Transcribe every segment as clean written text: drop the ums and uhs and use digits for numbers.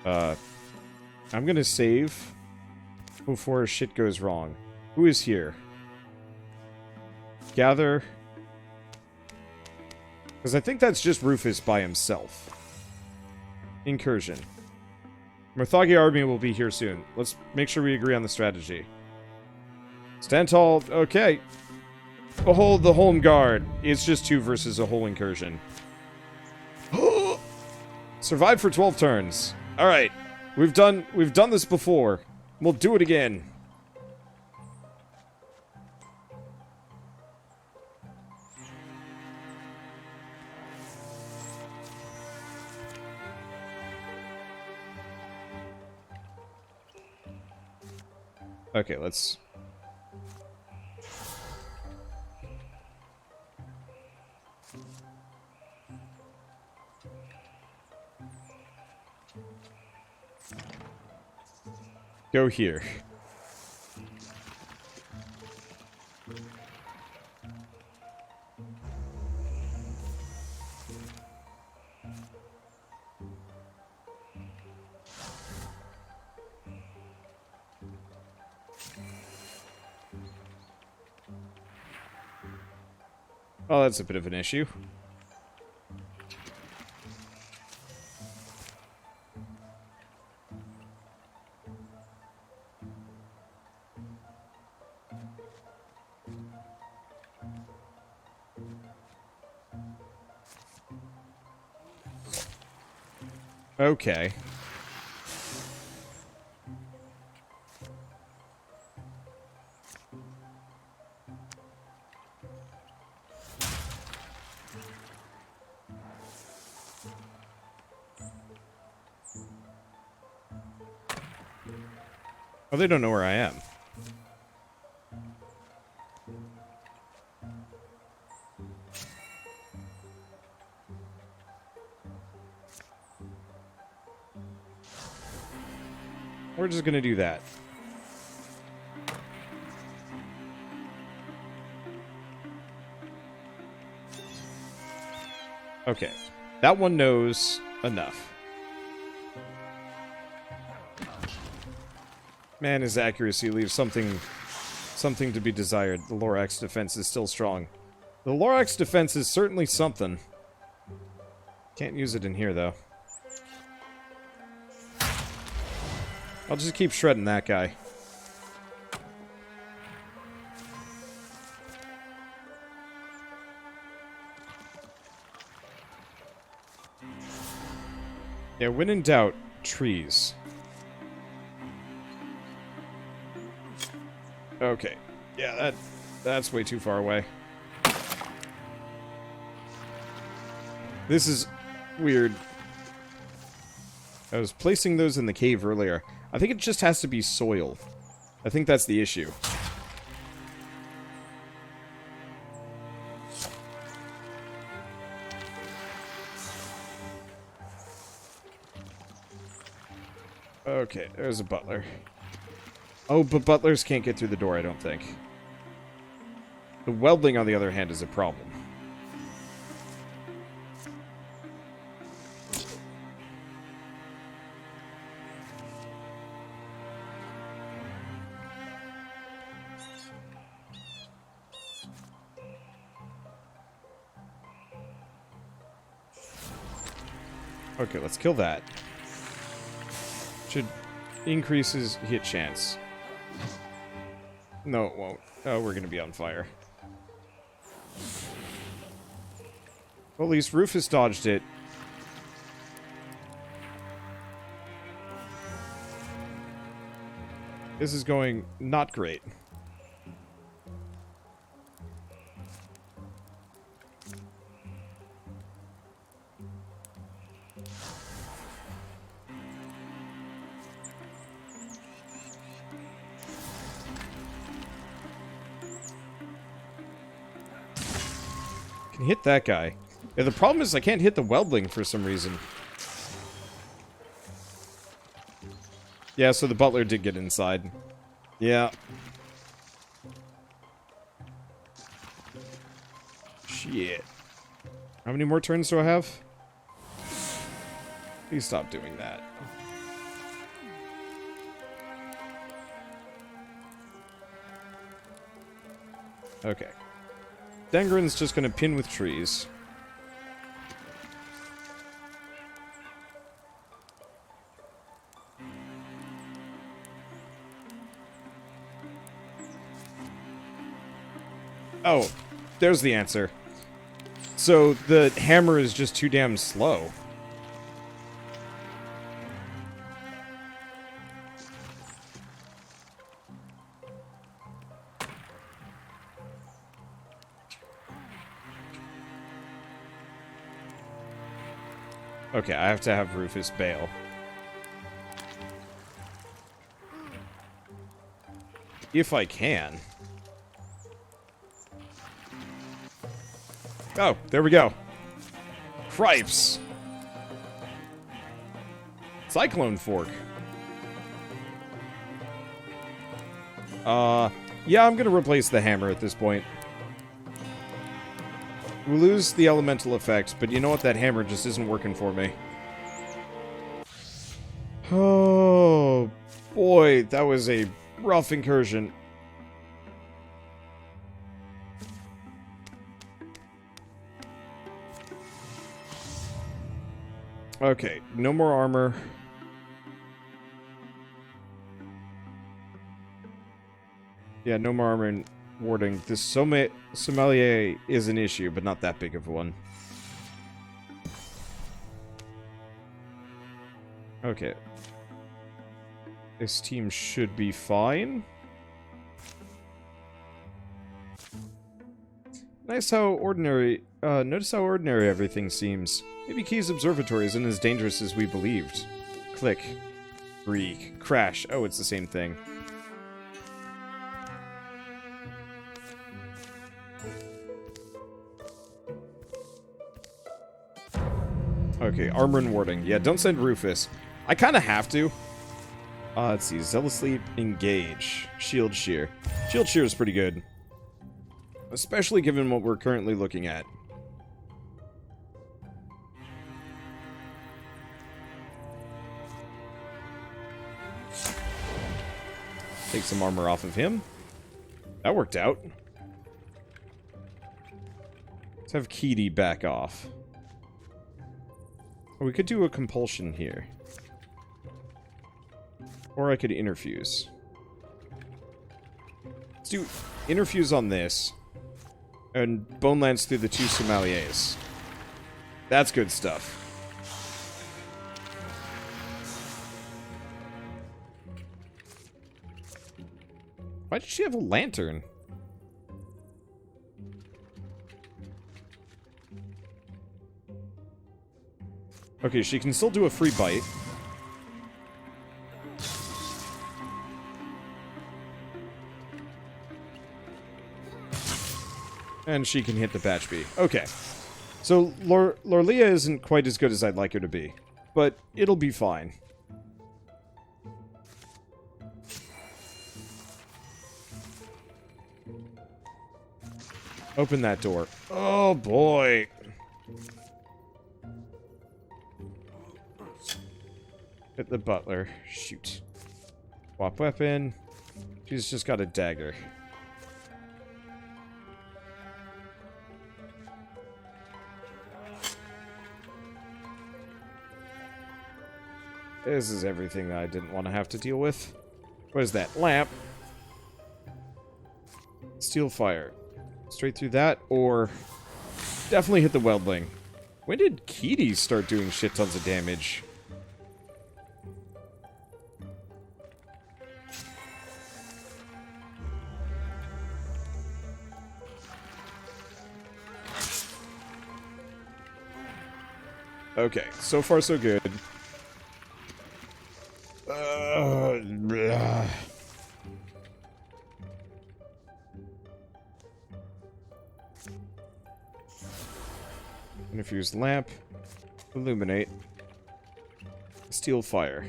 I'm gonna save before shit goes wrong. Who is here? Gather. Because I think that's just Rufus by himself. Incursion. Morthagi army will be here soon. Let's make sure we agree on the strategy. Stand tall. Okay. Behold the home guard. It's just 2 versus a whole incursion. Survive for 12 turns. Alright. We've done this before. We'll do it again. Okay, let's... go here. Oh, that's a bit of an issue. Okay. Oh, they don't know where I am. We're just gonna do that. Okay. That one knows enough. Man, his accuracy leaves something to be desired. The Lorax defense is still strong. The Lorax defense is certainly something. Can't use it in here, though. I'll just keep shredding that guy. Yeah, when in doubt, trees. Okay. Yeah, that's way too far away. This is weird. I was placing those in the cave earlier. I think it just has to be soil. I think that's the issue. Okay, there's a butler. Oh, but butlers can't get through the door, I don't think. The weldling, on the other hand, is a problem. Okay, let's kill that. Should increase his hit chance. No, it won't. Oh, we're gonna be on fire. Well, at least Rufus dodged it. This is going not great. Can hit that guy. Yeah, the problem is I can't hit the weldling for some reason. Yeah, so the butler did get inside. Yeah. Shit. How many more turns do I have? Please stop doing that. Okay. Dangren's just gonna pin with trees. Oh, there's the answer. So the hammer is just too damn slow. Okay, I have to have Rufus bail. If I can. Oh, there we go. Cripes. Cyclone fork. Yeah, I'm gonna replace the hammer at this point. We lose the elemental effect, but you know what? That hammer just isn't working for me. Oh, boy, that was a rough incursion. Okay, no more armor. Yeah, no more armor and warding. This sommelier is an issue, but not that big of one. Okay. This team should be fine. Notice how ordinary everything seems. Maybe Key's observatory isn't as dangerous as we believed. Click. Break. Crash. Oh, it's the same thing. Okay, armor and warding. Yeah, don't send Rufus. I kind of have to. Let's see. Zealously engage. Shield shear. Shield shear is pretty good. Especially given what we're currently looking at. Take some armor off of him. That worked out. Let's have Keedy back off. Oh, we could do a compulsion here. Or I could interfuse. Let's do interfuse on this. And Bone Lance through the two sommeliers. That's good stuff. Why did she have a lantern? Okay, she can still do a free bite. And she can hit the batch bee. Okay. So, Lorlia isn't quite as good as I'd like her to be. But it'll be fine. Open that door. Oh, boy. Hit the butler. Shoot. Swap weapon. She's just got a dagger. This is everything that I didn't want to have to deal with. What is that? Lamp. Steel fire. Straight through that, or definitely hit the weldling. When did Keedy start doing shit tons of damage? Okay, so far so good. Infuse lamp. Illuminate. Steel fire.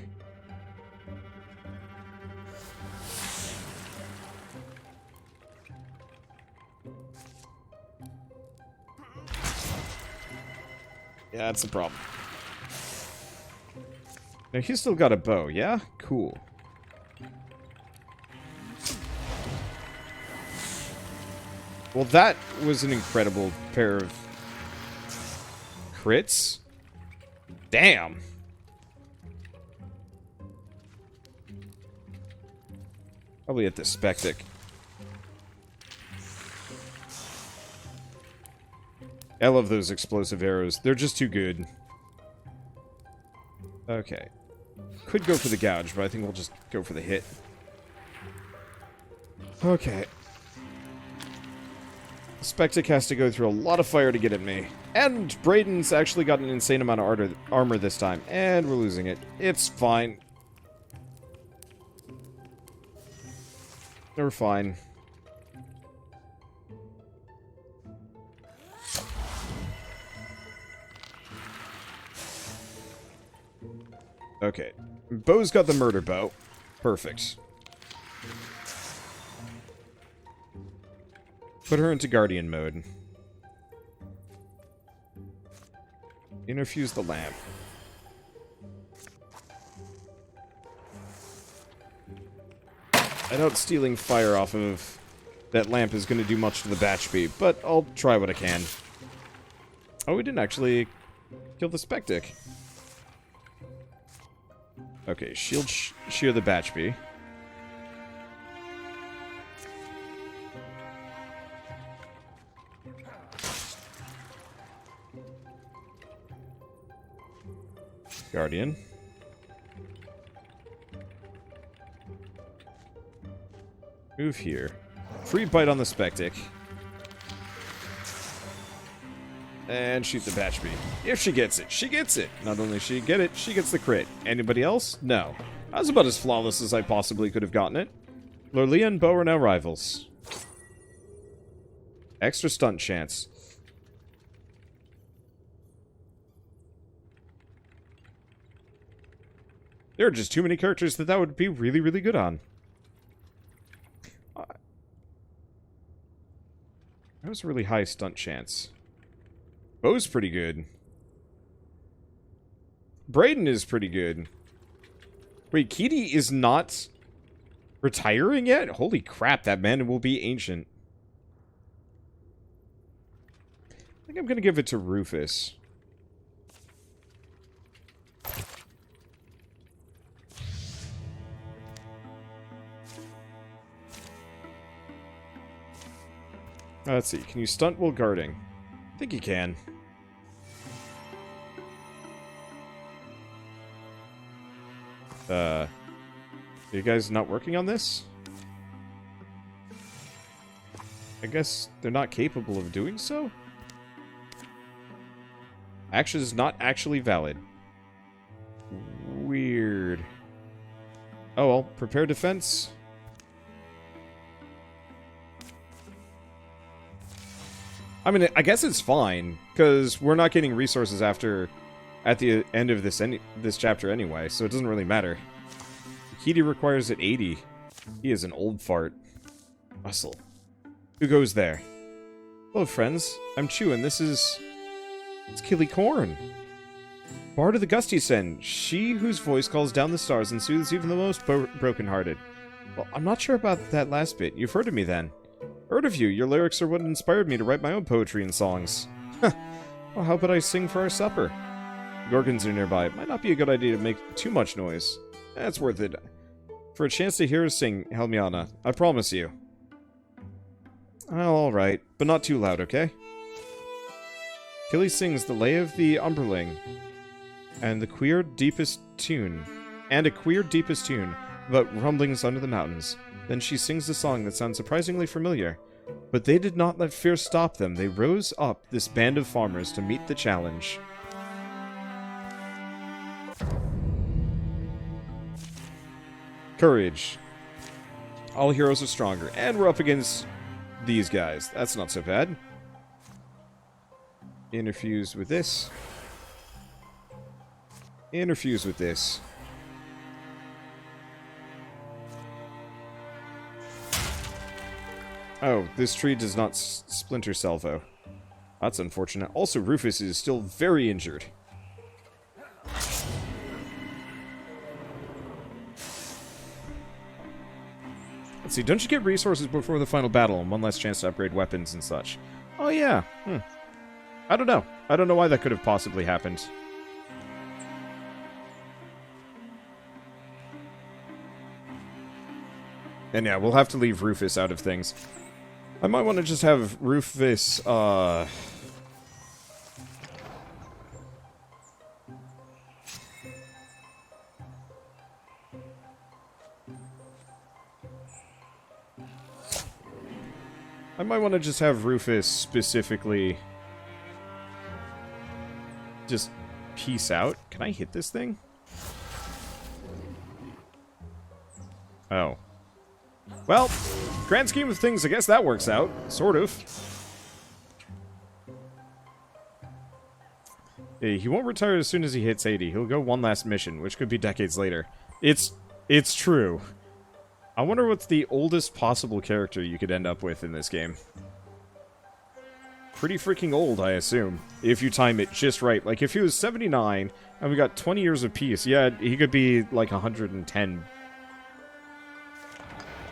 Yeah, that's the problem. Now, he's still got a bow, yeah? Cool. Well, that was an incredible pair of crits. Damn. Probably at the Spectic. I love those explosive arrows. They're just too good. Okay. Could go for the gouge, but I think we'll just go for the hit. Okay. Spectic has to go through a lot of fire to get at me. And Braden's actually got an insane amount of armor this time. And we're losing it. It's fine. We're fine. Okay. Bo's got the murder bow. Perfect. Put her into Guardian mode. Interfuse the lamp. I doubt stealing fire off of that lamp is going to do much to the batch speed, but I'll try what I can. Oh, we didn't actually kill the Spectic. Okay, shield shear the batch bee. Guardian. Move here. Free bite on the Spectic. And shoot the batch bee. If she gets it, she gets it. Not only she get it, she gets the crit. Anybody else? No. That was about as flawless as I possibly could have gotten it. Lorlia and Bo are now rivals. Extra stunt chance. There are just too many characters that would be really, really good on. That was a really high stunt chance. Bo's pretty good. Braden is pretty good. Wait, Keedy is not retiring yet? Holy crap, that man will be ancient. I think I'm going to give it to Rufus. Let's see. Can you stunt while guarding? I think you can. Are you guys not working on this? I guess they're not capable of doing so? Action is not actually valid. Weird. Oh well, prepare defense. I mean, I guess it's fine, because we're not getting resources at the end of this chapter anyway, so it doesn't really matter. Keedy requires at 80. He is an old fart. Russell. Who goes there? Hello, friends. I'm Chew, and this is... It's Killy Corn. Bard of the Gusty Sen. She whose voice calls down the stars and soothes even the most broken-hearted. Well, I'm not sure about that last bit. You've heard of me, then. Heard of you. Your lyrics are what inspired me to write my own poetry and songs. Well, how about I sing for our supper? Gorgons are nearby. It might not be a good idea to make too much noise. That's worth it. For a chance to hear us sing, Helmiana. I promise you. Well, alright. But not too loud, okay? Killy sings the Lay of the Umberling. And a queer deepest tune about rumblings under the mountains. Then she sings a song that sounds surprisingly familiar. But they did not let fear stop them. They rose up, this band of farmers, to meet the challenge. Courage. All heroes are stronger. And we're up against these guys. That's not so bad. Interfuse with this. Interfuse with this. Oh, this tree does not splinter salvo. That's unfortunate. Also, Rufus is still very injured. Let's see, don't you get resources before the final battle and one less chance to upgrade weapons and such? Oh yeah, I don't know. I don't know why that could have possibly happened. And yeah, we'll have to leave Rufus out of things. I might want to just have Rufus, I might want to just have Rufus specifically just peace out. Can I hit this thing? Oh. Well, grand scheme of things, I guess that works out. Sort of. Yeah, he won't retire as soon as he hits 80. He'll go one last mission, which could be decades later. It's true. I wonder what's the oldest possible character you could end up with in this game. Pretty freaking old, I assume. If you time it just right. Like, if he was 79, and we got 20 years of peace, yeah, he could be, like, 110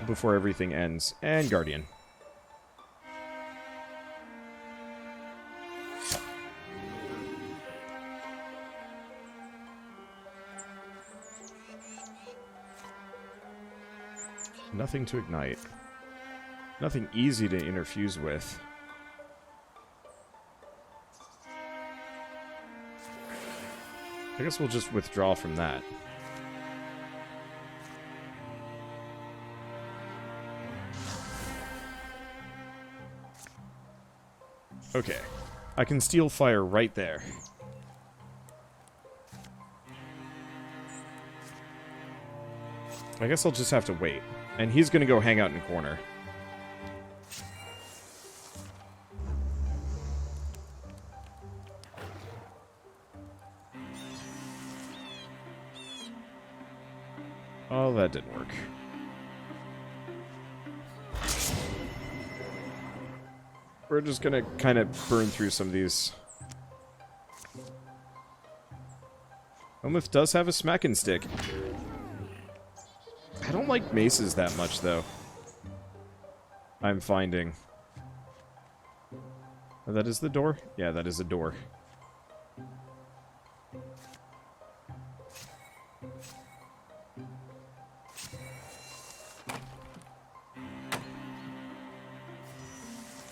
before everything ends. And Guardian. Nothing to ignite. Nothing easy to interfuse with. I guess we'll just withdraw from that. Okay. I can steal fire right there. I guess I'll just have to wait. And he's gonna go hang out in a corner. Oh, that didn't work. We're just gonna kind of burn through some of these. Wildermyth does have a smacking stick. I don't like maces that much, though. I'm finding. Oh, that is the door? Yeah, that is a door.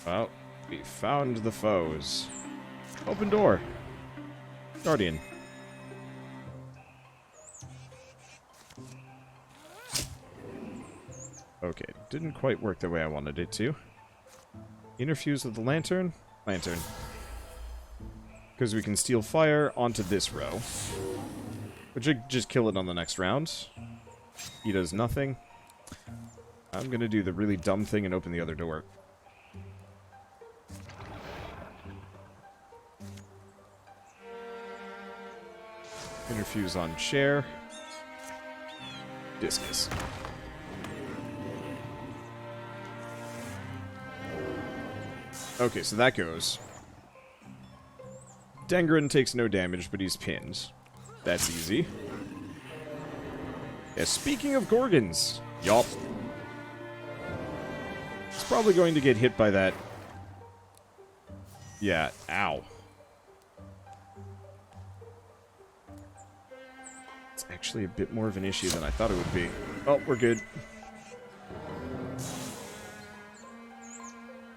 Well, we found the foes. Open door. Guardian. Okay, didn't quite work the way I wanted it to. Interfuse with the lantern. Lantern. Because we can steal fire onto this row. Which would just kill it on the next round. He does nothing. I'm gonna do the really dumb thing and open the other door. Interfuse on chair. Discus. Okay, so that goes. Dengrin takes no damage, but he's pinned. That's easy. Yeah, speaking of Gorgons. Yup. It's probably going to get hit by that. Yeah, ow. It's actually a bit more of an issue than I thought it would be. Oh, we're good.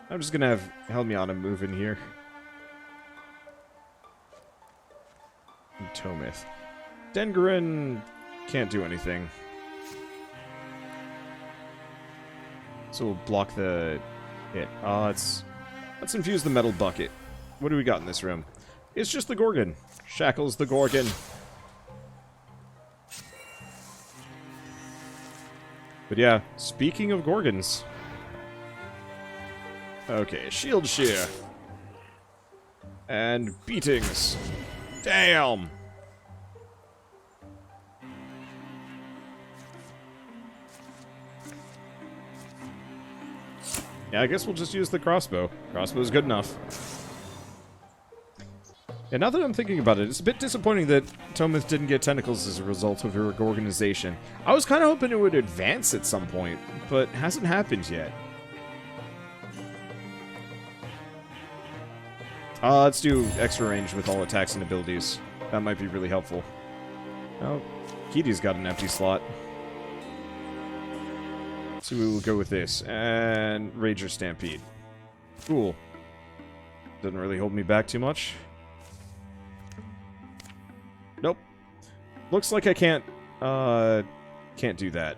I'm just gonna have Helmiana move in here. And Tomith. Dengrin can't do anything. So we'll block the hit. Let's infuse the metal bucket. What do we got in this room? It's just the Gorgon. Shackles the Gorgon. But yeah, speaking of Gorgons. Okay, shield shear. And beatings. Damn! Yeah, I guess we'll just use the crossbow. Crossbow's good enough. And now that I'm thinking about it, it's a bit disappointing that Tomith didn't get tentacles as a result of her organization. I was kind of hoping it would advance at some point, but hasn't happened yet. Let's do extra range with all attacks and abilities. That might be really helpful. Oh, Kitty's got an empty slot. So we will go with this. And Rager Stampede. Cool. Doesn't really hold me back too much. Nope. Looks like I can't do that.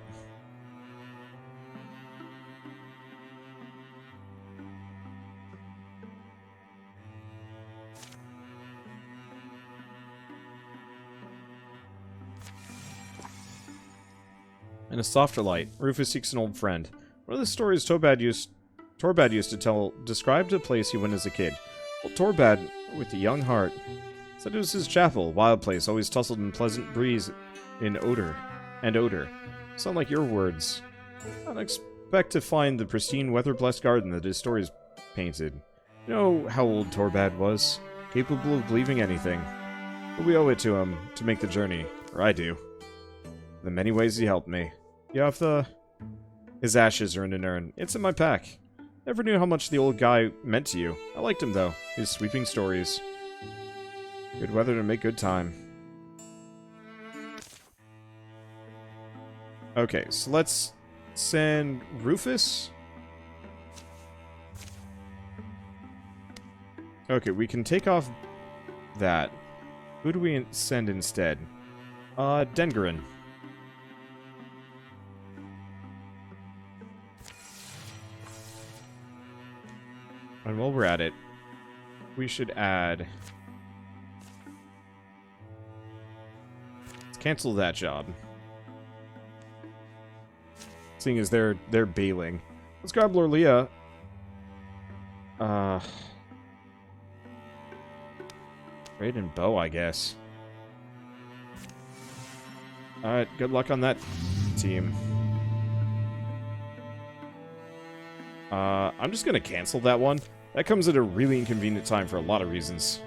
In a softer light, Rufus seeks an old friend. One of the stories Torbad used to tell described a place he went as a kid. Well, Torbad, with a young heart, said it was his chapel, a wild place, always tussled in pleasant breeze in odor. Sound like your words. I don't expect to find the pristine, weather-blessed garden that his stories painted. You know how old Torbad was, capable of believing anything. But we owe it to him to make the journey, or I do. In the many ways he helped me. Yeah, if his ashes are in an urn, it's in my pack. Never knew how much the old guy meant to you. I liked him, though. His sweeping stories. Good weather to make good time. Okay, so let's send Rufus. Okay, we can take off that. Who do we send instead? Dengarin. And while we're at it, we should add... Let's cancel that job. Seeing as they're bailing. Let's grab Lorlia. Raid and bow, I guess. Alright, good luck on that team. I'm just gonna cancel that one. That comes at a really inconvenient time for a lot of reasons.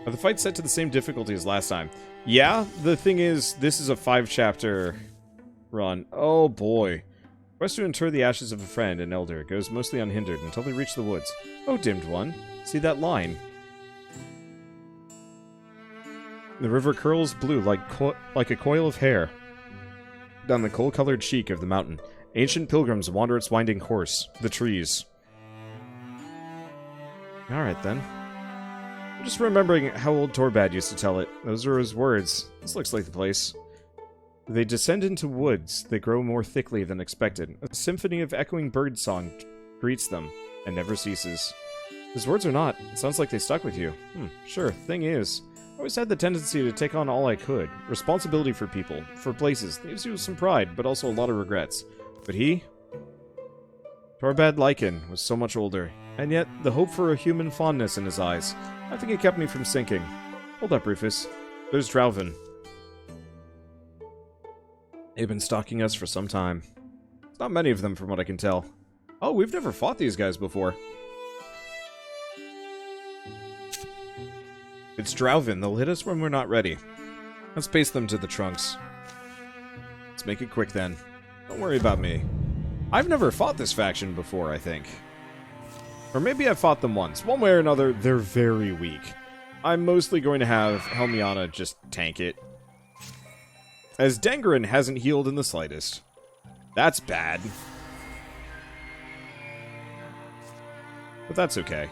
Are the fights set to the same difficulty as last time? Yeah, the thing is, this is a 5-chapter run. Oh boy. Quest to inter the ashes of a friend, an elder, goes mostly unhindered until they reach the woods. Oh, dimmed one. See that line? The river curls blue like a coil of hair down the coal-colored cheek of the mountain. Ancient pilgrims wander its winding course. The trees. Alright then. I'm just remembering how old Torbad used to tell it. Those are his words. This looks like the place. They descend into woods. They grow more thickly than expected. A symphony of echoing birdsong greets them, and never ceases. His words are not. It sounds like they stuck with you. Sure. Thing is, I always had the tendency to take on all I could. Responsibility for people, for places, leaves you with some pride, but also a lot of regrets. But he... Torbad Lycan was so much older, and yet the hope for a human fondness in his eyes. I think it kept me from sinking. Hold up, Rufus. There's Drauven. They've been stalking us for some time. There's not many of them from what I can tell. Oh, we've never fought these guys before. It's Drauven. They'll hit us when we're not ready. Let's paste them to the trunks. Let's make it quick then. Don't worry about me. I've never fought this faction before, I think. Or maybe I've fought them once. One way or another, they're very weak. I'm mostly going to have Helmiana just tank it. As Dengarin hasn't healed in the slightest. That's bad. But that's okay.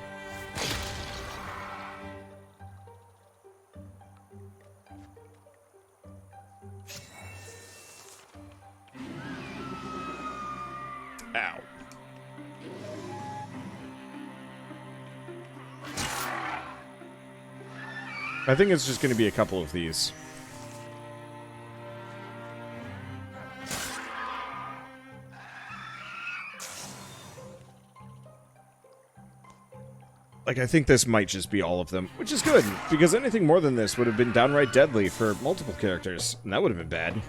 Ow. I think it's just going to be a couple of these. Like, I think this might just be all of them, which is good, because anything more than this would have been downright deadly for multiple characters, and that would have been bad.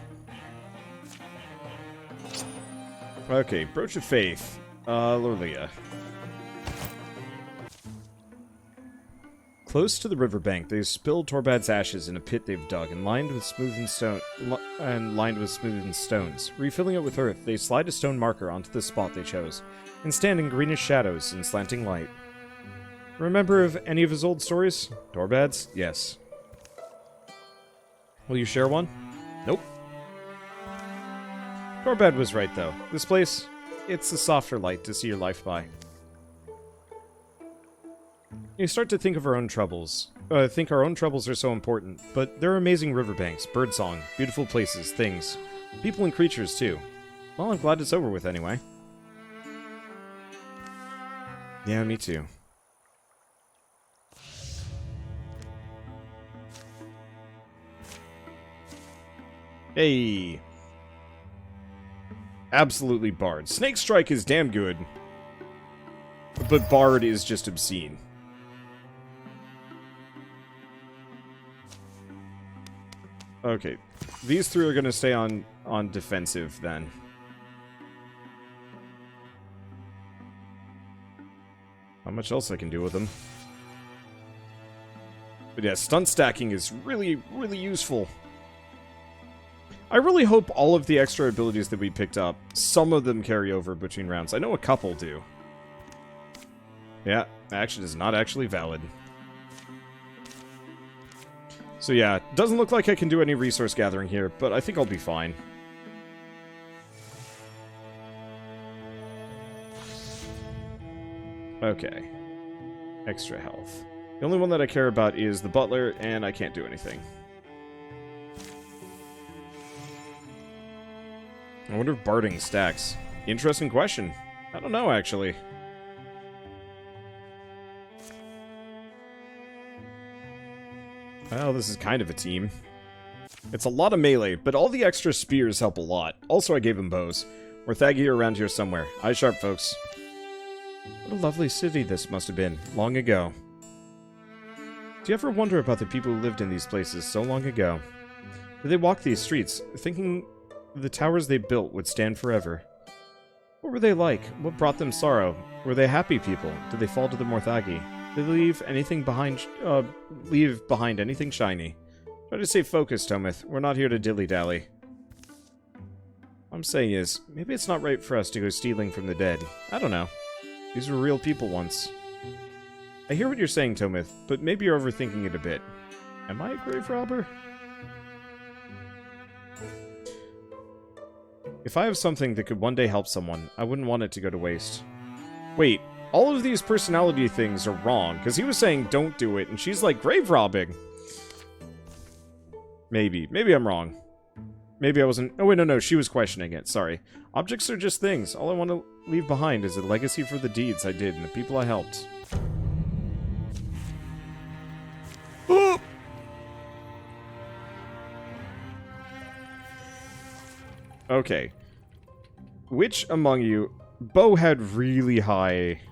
Okay, Brooch of Faith. Lorlia. Close to the riverbank, they spill Torbad's ashes in a pit they've dug and lined with smoothened stones. Refilling it with earth, they slide a stone marker onto the spot they chose, and stand in greenish shadows and slanting light. Remember of any of his old stories? Torbad's? Yes. Will you share one? Nope. Torbad was right, though. This place, it's a softer light to see your life by. You start to think of our own troubles. Think our own troubles are so important, but there are amazing riverbanks, birdsong, beautiful places, things. People and creatures, too. Well, I'm glad it's over with, anyway. Yeah, me too. Hey! Absolutely Bard. Snake Strike is damn good. But Bard is just obscene. Okay. These three are gonna stay on defensive, then. Not much else I can do with them. But yeah, stunt stacking is really, really useful. I really hope all of the extra abilities that we picked up, some of them carry over between rounds. I know a couple do. Yeah, action is not actually valid. So yeah, doesn't look like I can do any resource gathering here, but I think I'll be fine. Okay. Extra health. The only one that I care about is the butler, and I can't do anything. I wonder if barding stacks. Interesting question. I don't know, actually. Well, this is kind of a team. It's a lot of melee, but all the extra spears help a lot. Also, I gave him bows. Morthagi are around here somewhere. Eye sharp, folks. What a lovely city this must have been, long ago. Do you ever wonder about the people who lived in these places so long ago? Did they walk these streets, thinking the towers they built would stand forever? What were they like? What brought them sorrow? Were they happy people? Did they fall to the Morthagi? Did they leave behind anything shiny? Try to stay focused, Tomith. We're not here to dilly-dally. What I'm saying is, maybe it's not right for us to go stealing from the dead. I don't know. These were real people once. I hear what you're saying, Tomith, but maybe you're overthinking it a bit. Am I a grave robber? If I have something that could one day help someone, I wouldn't want it to go to waste. Wait, all of these personality things are wrong, because he was saying don't do it, and she's like, grave robbing! Maybe. Maybe I'm wrong. Maybe I wasn't... Oh, wait, no, she was questioning it, sorry. Objects are just things. All I want to leave behind is a legacy for the deeds I did and the people I helped. Oh! Okay. Which among you... Bo had really high...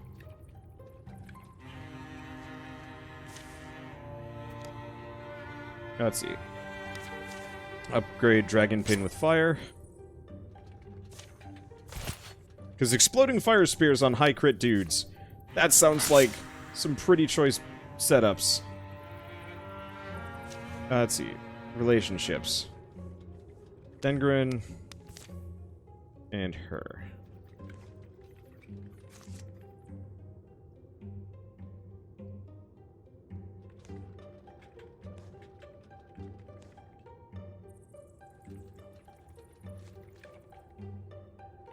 Let's see. Upgrade Dragon Pin with fire. Because exploding fire spears on high crit dudes. That sounds like some pretty choice setups. Let's see. Relationships. Dengrin. And her.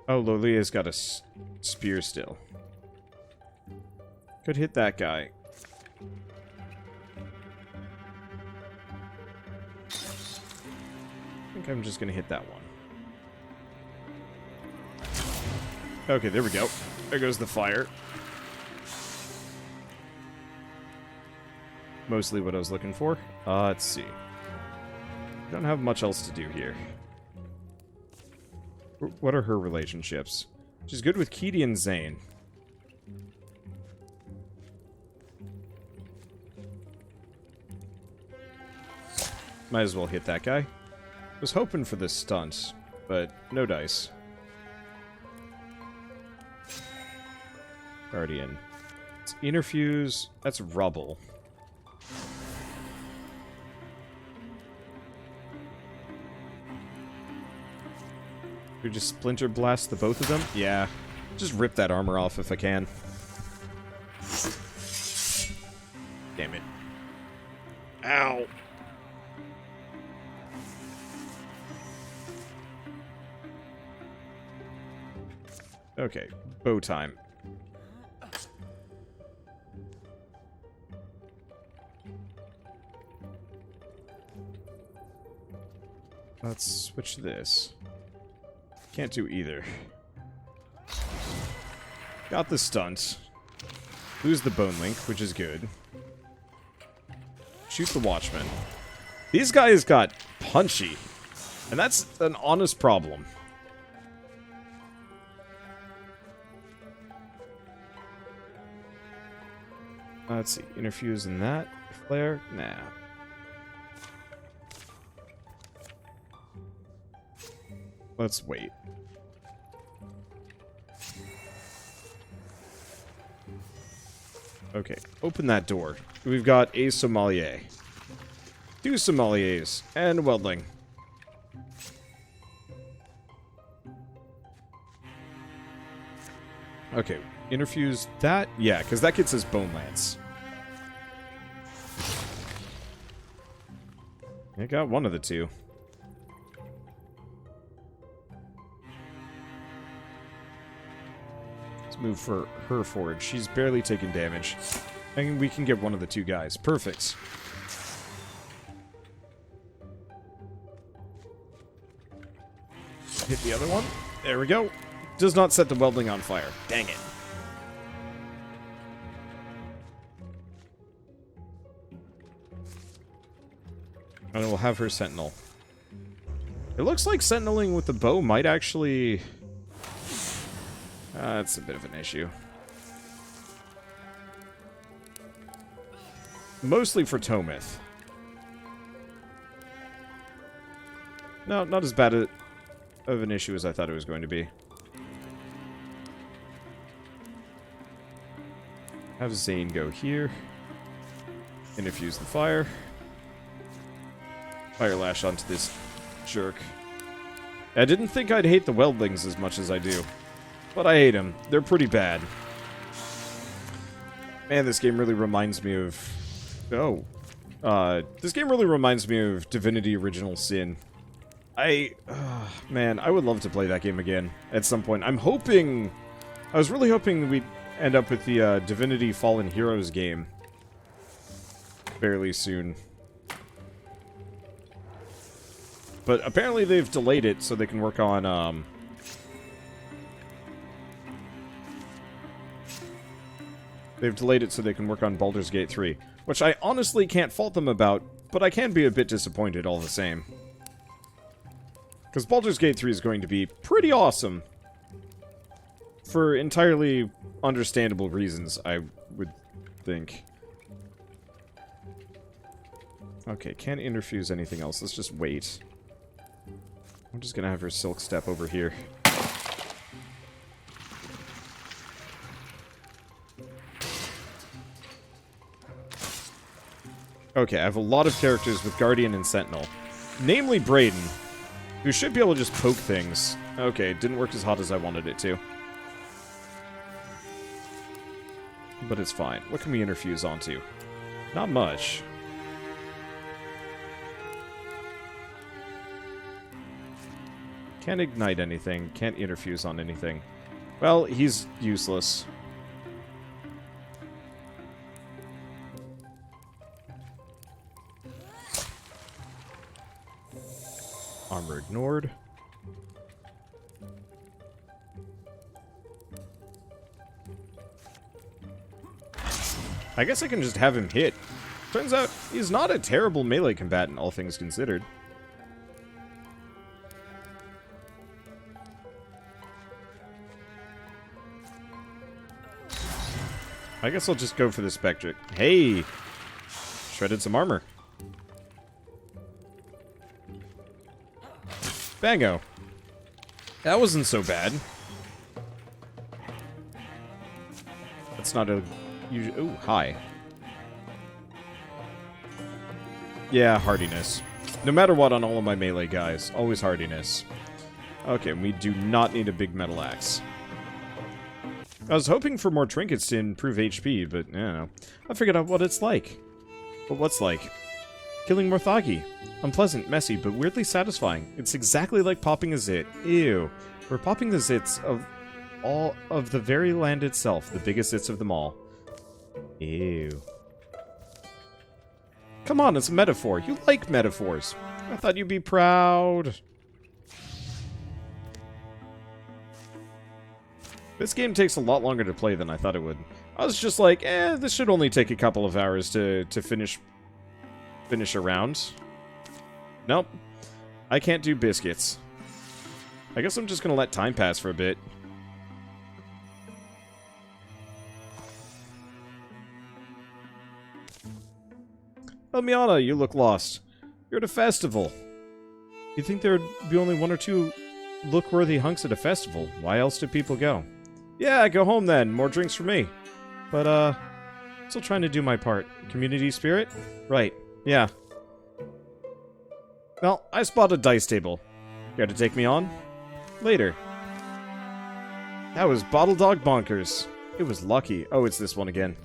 Oh, Lolia's got a spear still. Could hit that guy. I think I'm just gonna hit that one. Okay, there we go. There goes the fire. Mostly what I was looking for. Let's see. Don't have much else to do here. What are her relationships? She's good with Keedy and Zane. Might as well hit that guy. Was hoping for this stunt, but no dice. Guardian. It's Interfuse. That's Rubble. We just splinter blast the both of them? Yeah. Just rip that armor off if I can. Damn it. Ow. Okay, bow time. Let's switch this. Can't do either. Got the stunt. Lose the bone link, which is good. Shoot the watchman. These guys got punchy. And that's an honest problem. Let's see. Interfuse in that. Flare? Nah. Let's wait. Okay, open that door. We've got a sommelier. 2 sommeliers. And weldling. Okay, interfuse that? Yeah, because that gets us bone lance. I got one of the 2. Let's move for her forward. She's barely taking damage. And we can get one of the 2 guys. Perfect. Hit the other one. There we go. Does not set the weldling on fire. Dang it. And we'll have her sentinel. It looks like sentineling with the bow might actually... that's a bit of an issue. Mostly for Tomith. No, not as bad of an issue as I thought it was going to be. Have Zane go here. Infuse the fire. Fire lash onto this jerk. I didn't think I'd hate the weldlings as much as I do. But I hate them. They're pretty bad. Man, this game really reminds me of... Oh. This game really reminds me of Divinity Original Sin. Man, I would love to play that game again at some point. I'm hoping... I was really hoping we'd end up with the Divinity Fallen Heroes game fairly soon. But apparently they've delayed it so they can work on, they've delayed it so they can work on Baldur's Gate 3. Which I honestly can't fault them about, but I can be a bit disappointed all the same. Because Baldur's Gate 3 is going to be pretty awesome. For entirely understandable reasons, I would think. Okay, can't interfuse anything else. Let's just wait. I'm just gonna have her silk step over here. Okay, I have a lot of characters with Guardian and Sentinel. Namely Brayden, who should be able to just poke things. Okay, it didn't work as hot as I wanted it to. But it's fine. What can we interfuse onto? Not much. Can't ignite anything. Can't interfuse on anything. Well, he's useless. Armor ignored. I guess I can just have him hit. Turns out, he's not a terrible melee combatant, all things considered. I guess I'll just go for the Spectric. Hey! Shredded some armor. Bango. That wasn't so bad. That's not a... Ooh, hi. Yeah, hardiness. No matter what on all of my melee guys, always hardiness. Okay, we do not need a big metal axe. I was hoping for more trinkets to improve HP, but, I don't know. I figured out what it's like. But what's like? Killing Morthagi. Unpleasant, messy, but weirdly satisfying. It's exactly like popping a zit. Ew. We're popping the zits of all of the very land itself, the biggest zits of them all. Ew. Come on, it's a metaphor. You like metaphors. I thought you'd be proud. This game takes a lot longer to play than I thought it would. I was just like, this should only take a couple of hours to finish a round. Nope. I can't do biscuits. I guess I'm just gonna let time pass for a bit. Elmiana, you look lost. You're at a festival. You think there'd be only one or two look-worthy hunks at a festival? Why else do people go? Yeah, go home then. More drinks for me. But, still trying to do my part. Community spirit? Right. Yeah. Well, I spotted a dice table. Care to take me on? Later. That was Bottle Dog Bonkers. It was lucky. Oh, it's this one again.